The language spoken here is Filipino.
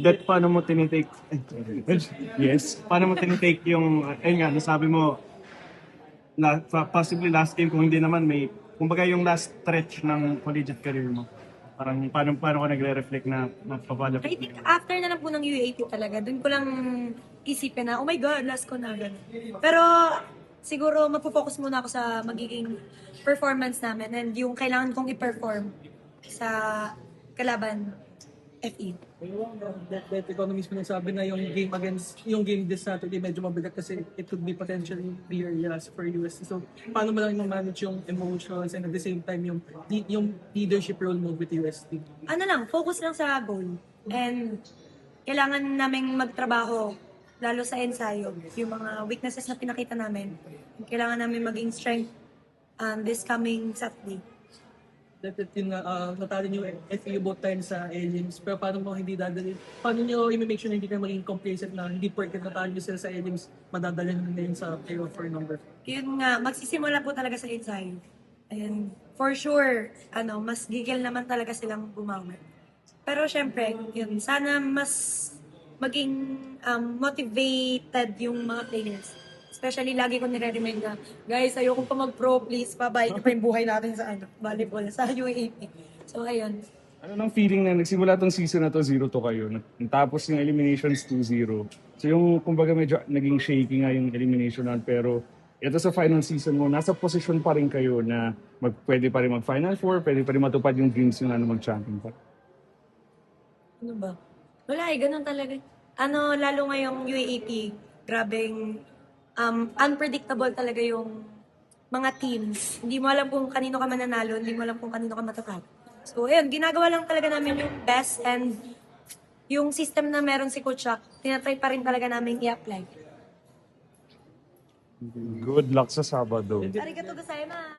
that paano mo tinitake, yes, paano mo tinitake yung, ayun nga, nasabi mo, possibly last game, kung hindi naman may, kumbaga yung last stretch ng collegiate career mo. Parang paano ka nagre-reflect na magpapalapit I think after na lang po ng UAP talaga, dun ko lang isipin na, oh my God, last ko na. Ganun. Pero siguro magpo-focus muna ako sa magiging performance namin and yung kailangan kong i-perform sa kalaban FE. That economist mo nagsabi na yung game this Saturday medyo mabigat kasi it could be potentially be your last for UST. So, paano mo lang manage yung emotions and at the same time yung leadership role mo with UST? Ano lang, focus lang sa goal. And kailangan naming magtrabaho, lalo sa ensayo. Yung mga weaknesses na pinakita namin, kailangan namin maging strength this coming Saturday. That yun nga, natalo nyo FEU both times sa Elims, pero paano mo hindi dadali? Paano nyo i-make sure na hindi kayo maging complacent na hindi porket natalo nyo sila sa Elims, madadala nyo na yun sa playoff for number? Yun nga, magsisimula po talaga sa ensayo. And for sure, mas gigil naman talaga silang bumawi. Pero syempre, yun, sana mas maging motivated yung mga players. Especially, lagi ko nire-remind na, guys, ayoko pa mag-pro, please, pabayad pa yung buhay natin sa volleyball, sa UAP. So, ayun. Ano nang feeling na nagsimula tong season na to 0-2 kayo, tapos yung eliminations 2-0. So yung kumbaga medyo naging shaky nga yung elimination na, pero ito sa final season mo, nasa position pa rin kayo na pwede pa rin mag-final four, pwede pa rin matupad yung dreams nyo na mag-champion pa. Ano ba? Wala ganun talaga. Lalo ngayong UAAP, grabeng unpredictable talaga yung mga teams. Hindi mo alam kung kanino ka mananalo, hindi mo alam kung kanino ka matatalo. So, ayun, ginagawa lang talaga namin yung best and yung system na meron si Coach Chuck, tinatry pa rin talaga namin i-apply. Good luck sa Sabado. Arigato gozaimasu!